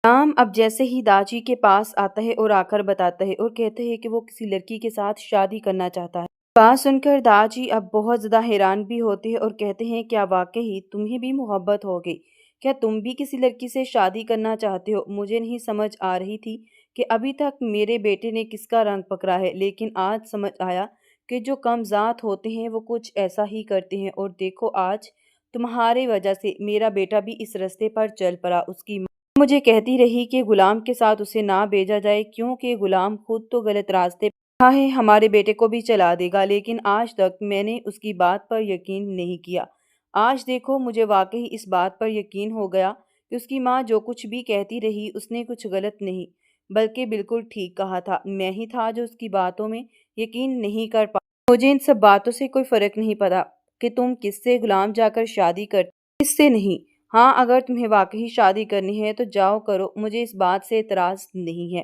غلام اب جیسے ہی داجی کے پاس آتا ہے اور آ کر بتاتا ہے اور کہتا ہے کہ وہ کسی لڑکی کے ساتھ شادی کرنا چاہتا ہے۔ بات سن کر داجی اب بہت زیادہ حیران بھی ہوتے ہیں اور کہتے ہیں کیا واقعی تمہیں بھی محبت ہو گئی؟ کیا تم بھی کسی لڑکی سے شادی کرنا چاہتے ہو؟ مجھے نہیں سمجھ آ رہی تھی کہ ابھی تک میرے بیٹے نے کس کا رنگ پکڑا ہے، لیکن آج سمجھ آیا کہ جو کم ذات ہوتے ہیں وہ کچھ ایسا ہی کرتے ہیں، اور دیکھو آج تمہاری وجہ سے میرا بیٹا بھی اس راستے پر چل پڑا۔ اس کی مجھے کہتی رہی کہ غلام کے ساتھ اسے نہ بھیجا جائے کیونکہ غلام خود تو غلط راستے پر ہے، ہمارے بیٹے کو بھی چلا دے گا، لیکن آج تک میں نے اس کی بات پر یقین نہیں کیا۔ آج دیکھو مجھے واقعی اس بات پر یقین ہو گیا کہ اس کی ماں جو کچھ بھی کہتی رہی اس نے کچھ غلط نہیں بلکہ بالکل ٹھیک کہا تھا۔ میں ہی تھا جو اس کی باتوں میں یقین نہیں کر پایا۔ مجھے ان سب باتوں سے کوئی فرق نہیں پڑا کہ تم کس سے غلام جا کر شادی کرتے، کس سے نہیں۔ ہاں اگر تمہیں واقعی شادی کرنی ہے تو جاؤ کرو، مجھے اس بات سے اعتراض نہیں ہے۔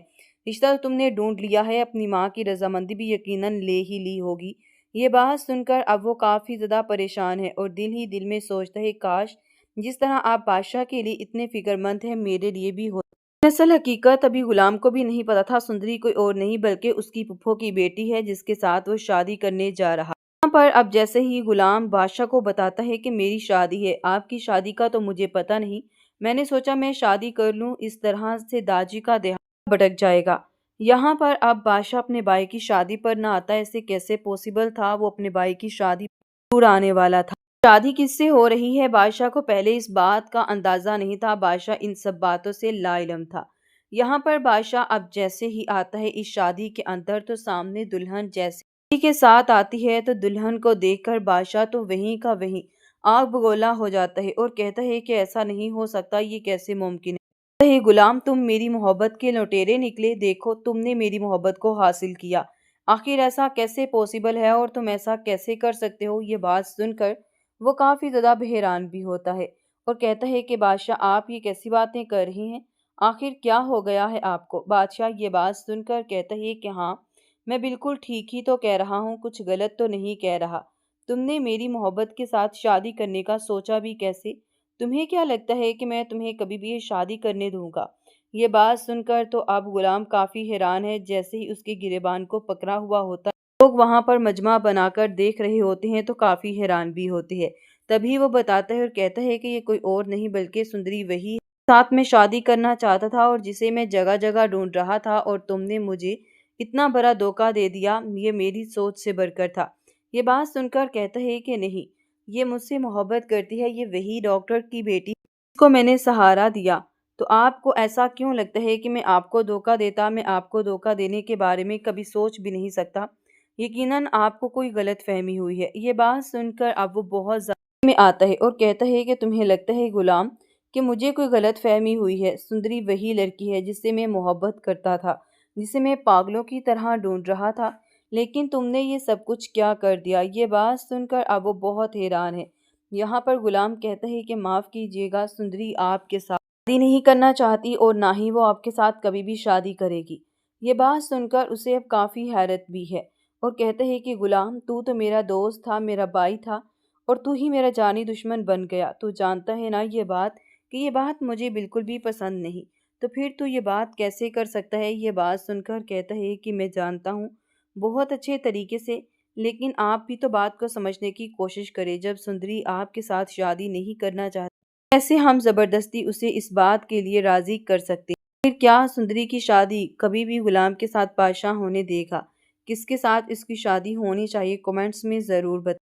رشتہ تو تم نے ڈھونڈ لیا ہے، اپنی ماں کی رضامندی بھی یقیناً لے ہی لی ہوگی۔ یہ بات سن کر اب وہ کافی زیادہ پریشان ہے اور دل ہی دل میں سوچتا ہے کاش جس طرح آپ بادشاہ کے لیے اتنے فکر مند ہیں میرے لیے بھی ہو۔ دراصل حقیقت ابھی غلام کو بھی نہیں پتا تھا، سندری کوئی اور نہیں بلکہ اس کی پھپھو کی بیٹی ہے جس کے ساتھ وہ شادی کرنے جا رہا۔ یہاں پر اب جیسے ہی غلام بادشاہ کو بتاتا ہے کہ میری شادی ہے، آپ کی شادی کا تو مجھے پتا نہیں، میں نے سوچا میں شادی کر لوں، اس طرح سے داجی کا دھیان بھٹک جائے گا۔ یہاں پر اب بادشاہ اپنے بھائی کی شادی پر نہ آتا، ایسے کیسے پوسیبل تھا، وہ اپنے بھائی کی شادی پر ضرور آنے والا تھا۔ شادی کس سے ہو رہی ہے؟ بادشاہ کو پہلے اس بات کا اندازہ نہیں تھا، بادشاہ ان سب باتوں سے لا علم تھا۔ یہاں پر بادشاہ اب جیسے ہی آتا ہے اس شادی کے اندر تو سامنے دلہن جیسے اسی کے ساتھ آتی ہے تو دلہن کو دیکھ کر بادشاہ تو وہیں کا وہیں آگ بگولا ہو جاتا ہے اور کہتا ہے کہ ایسا نہیں ہو سکتا، یہ کیسے ممکن ہے؟ کہتا ہے غلام تم میری محبت کے لٹیرے نکلے، دیکھو تم نے میری محبت کو حاصل کیا، آخر ایسا کیسے پوسیبل ہے اور تم ایسا کیسے کر سکتے ہو؟ یہ بات سن کر وہ کافی زیادہ بحران بھی ہوتا ہے اور کہتا ہے کہ بادشاہ آپ یہ کیسی باتیں کر رہے ہیں، آخر کیا ہو گیا ہے آپ کو؟ بادشاہ یہ بات سن کر کہتا ہے کہ ہاں میں بالکل ٹھیک ہی تو کہہ رہا ہوں، کچھ غلط تو نہیں کہہ رہا۔ تم نے میری محبت کے ساتھ شادی کرنے کا سوچا بھی کیسے؟ تمہیں کیا لگتا ہے کہ میں تمہیں کبھی بھی یہ شادی کرنے دوں گا؟ یہ بات سن کر تو اب غلام کافی حیران ہے، جیسے ہی اس کے گریبان کو پکڑا ہوا ہوتا ہے لوگ وہاں پر مجمع بنا کر دیکھ رہے ہوتے ہیں تو کافی حیران بھی ہوتے ہیں۔ تبھی وہ بتاتا ہے اور کہتا ہے کہ یہ کوئی اور نہیں بلکہ سندری وہی ہے ساتھ میں شادی کرنا چاہتا تھا اور جسے میں جگہ جگہ ڈھونڈ رہا تھا، اور تم نے مجھے اتنا بڑا دھوکہ دے دیا، یہ میری سوچ سے بڑھ کر تھا۔ یہ بات سن کر کہتا ہے کہ نہیں، یہ مجھ سے محبت کرتی ہے، یہ وہی ڈاکٹر کی بیٹی جس کو میں نے سہارا دیا، تو آپ کو ایسا کیوں لگتا ہے کہ میں آپ کو دھوکہ دیتا؟ میں آپ کو دھوکہ دینے کے بارے میں کبھی سوچ بھی نہیں سکتا، یقیناً آپ کو کوئی غلط فہمی ہوئی ہے۔ یہ بات سن کر اب وہ بہت زیادہ میں آتا ہے اور کہتا ہے کہ تمہیں لگتا ہے غلام کہ مجھے کوئی غلط فہمی ہوئی ہے، سندری وہی لڑکی ہے جس سے میں محبت کرتا تھا، جسے میں پاگلوں کی طرح ڈھونڈ رہا تھا، لیکن تم نے یہ سب کچھ کیا کر دیا؟ یہ بات سن کر اب وہ بہت حیران ہے۔ یہاں پر غلام کہتا ہے کہ معاف کیجیے گا، سندری آپ کے ساتھ شادی نہیں کرنا چاہتی اور نہ ہی وہ آپ کے ساتھ کبھی بھی شادی کرے گی۔ یہ بات سن کر اسے اب کافی حیرت بھی ہے اور کہتا ہے کہ غلام تو میرا دوست تھا، میرا بھائی تھا، اور تو ہی میرا جانی دشمن بن گیا، تو جانتا ہے نا یہ بات کہ یہ بات مجھے بالکل بھی پسند نہیں، تو پھر تو یہ بات کیسے کر سکتا ہے؟ یہ بات سن کر کہتا ہے کہ میں جانتا ہوں بہت اچھے طریقے سے، لیکن آپ بھی تو بات کو سمجھنے کی کوشش کریں، جب سندری آپ کے ساتھ شادی نہیں کرنا چاہتی ایسے ہم زبردستی اسے اس بات کے لیے راضی کر سکتے ہیں؟ پھر کیا سندری کی شادی کبھی بھی غلام کے ساتھ بادشاہ ہونے دے گا؟ کس کے ساتھ اس کی شادی ہونی چاہیے؟ کمنٹس میں ضرور بتائیں۔